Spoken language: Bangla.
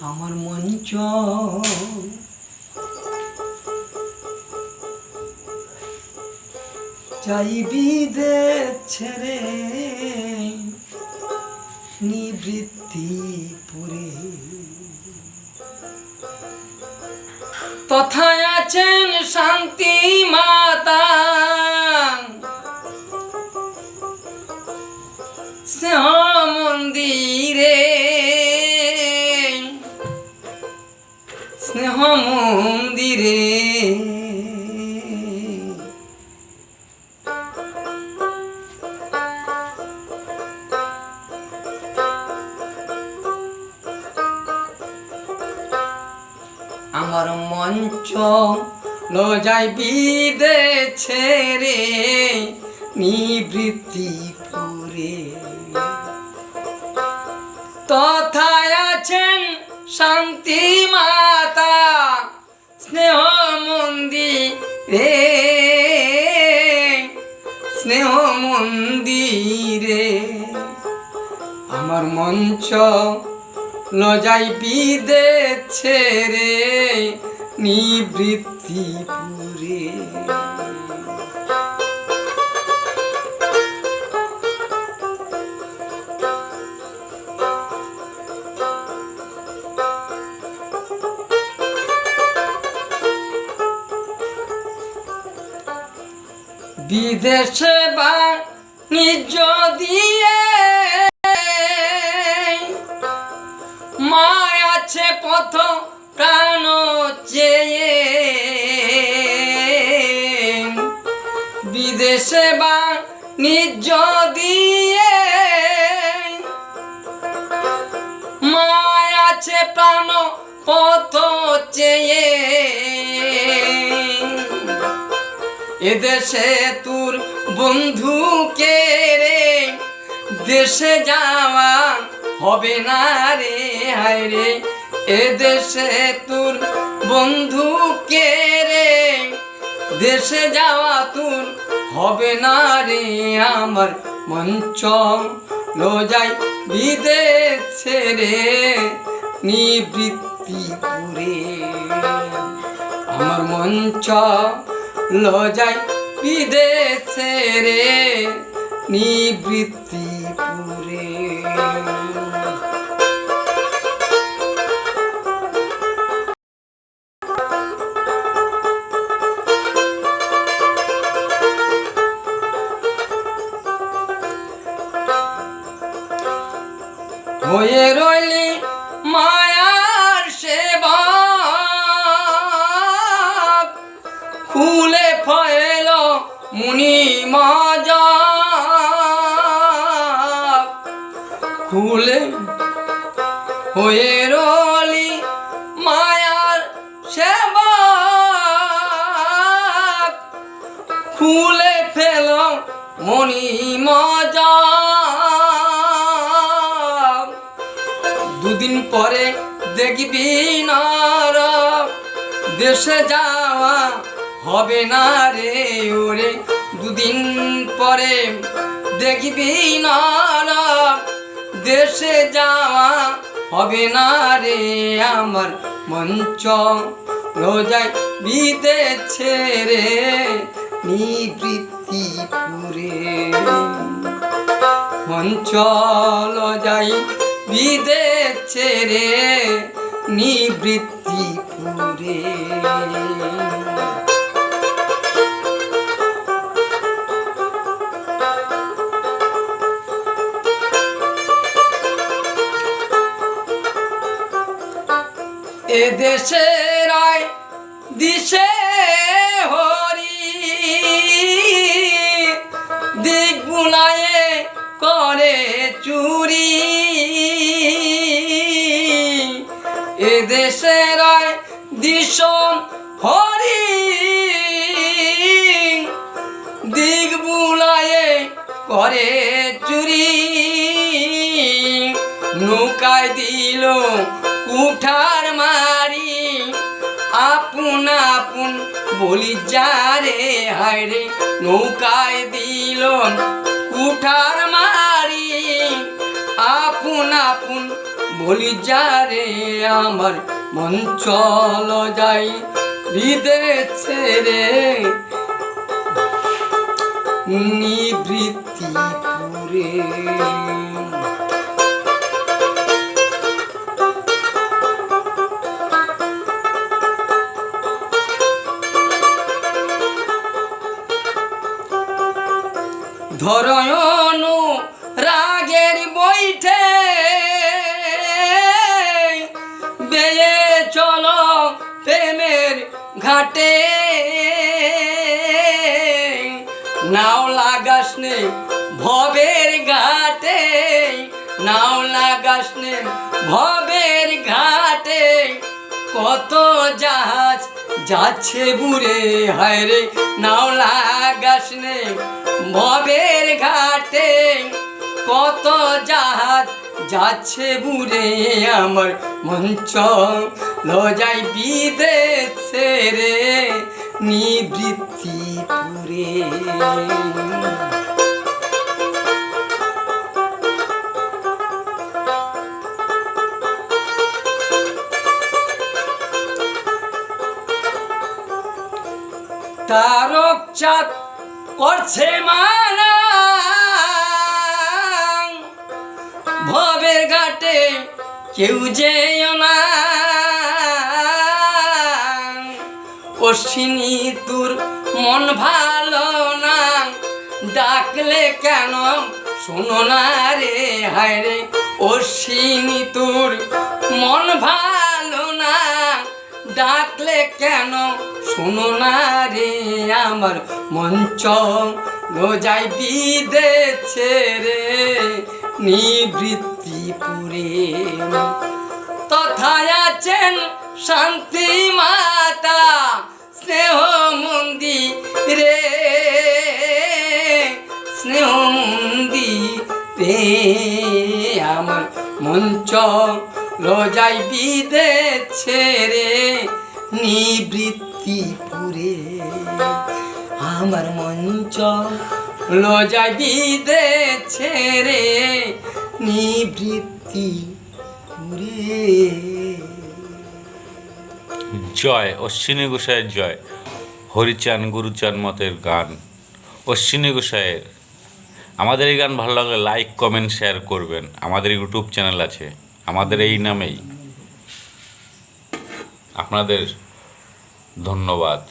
আমার মঞ্চ চাই বিদেশ ছেড়ে নিবৃত্তিপুরে তথায় আছেন শান্তি মাতা স্নেহ মন্দিরে স্নেহ মন্দিরে আমার মঞ্চ লজাই বিদেশ ছেড়ে নিবৃত্তিপুরে তথায় আছেন শান্তি মাতা স্নেহ মন্দিরে স্নেহ মন্দিরে আমার মঞ্চ লজাই বিদেশ ছেড়ে নিবৃত্তিপুরে বিদেশে বাণিজ্য দিয়ে মায় আছে পথ প্রাণ চেয়ে বিদেশে বাণিজ্য দিয়ে মায় আছে প্রাণ পথ চেয়ে এদেশে তোর বন্ধুকে রে দেশে যাওয়া হবে না রে হায় রে এদেশে তোর বন্ধুকে রে দেশে যাওয়া তোর হবে না রে আমার মঞ্চ লজাই বিদেশ ছেড়ে নিবৃত্তিপুরে আমার মঞ্চ লজাই বিদেশ ছেড়ে নিবৃত্তিপুরে হয়ে রইলি মায়ার সেবা খুলে ফেল মুনি মাজা খুলে হয়ে রইলি মায়ার সেবা খুলে ফেল মুনি মাজা দুদিন পরে দেখবি না দেশে যাওয়া হবে না রে ওরে দুদিন পরে দেখবি না দেশে যাওয়া হবে না রে আমার মঞ্চ লজাই বিদেশ ছেড়ে নিবৃত্তিপুরে মঞ্চ লজাই বিদেশ ছেড়ে নিবৃত্তিপুরে এদেশের আয় দিশে হরি দিক বুলায়ে করে চুরি এদেশের আয় দিশ হরি দিক বুলায়ে করে চুরি নৌকায় দিল কুঠার মারি আপন আপন বলি যা রে হায় রে নৌকায় দিল কুঠার মারি আপন আপন বলি যারে আমার মন চল যাই হৃদয় ছেড়ে নিবৃত্তি পুরে। ধরয়ন রাগের বৈঠে বেয়ে চলো প্রেমের ঘাটে, নাও লাগাস নে ভবের ঘাটে, নাও লাগাস নে ভবের ঘাটে, কত জাহাজ যাচ্ছে বুড়ে হায় রে, নাও লাগাস নে ভবের ঘাটে, কত জাহাজ যাচ্ছে বুড়ে আমার মন চল যাই বিদেশে রে নিবৃত্তি পুরে। তারক চাঁদ করছে মানা ভবের ঘাটে কেউ যেও না, অশ্বিনী তোর মন ভালো না, ডাকলে কেন শোনো না রে হায় রে, অশ্বিনী তোর মন ভালো না, ডাকলে কেন শোনো না রে আমার মন চল যাই বিদেশে রে নিবৃত্তি পুরে। তথায় আছেন শান্তি মাতা স্নেহ মন্দিরে, স্নেহ মন্দিরে আমার মন চল যাই বিদেশে রে নিবৃত্তি পুরে, আমার মন চল যাই বিদেশে রে নিবৃত্তি পুরে। জয় অশ্বিনী গোসাইয়ের জয়। হরিচাঁদ গুরুচাঁদ মতের গান অশ্বিনী গোসাইয়ের। আমাদের এই গান ভালো লাগলে লাইক কমেন্ট শেয়ার করবেন। আমাদের ইউটিউব চ্যানেল আছে আমাদের এই নামেই। আপনাদের ধন্যবাদ।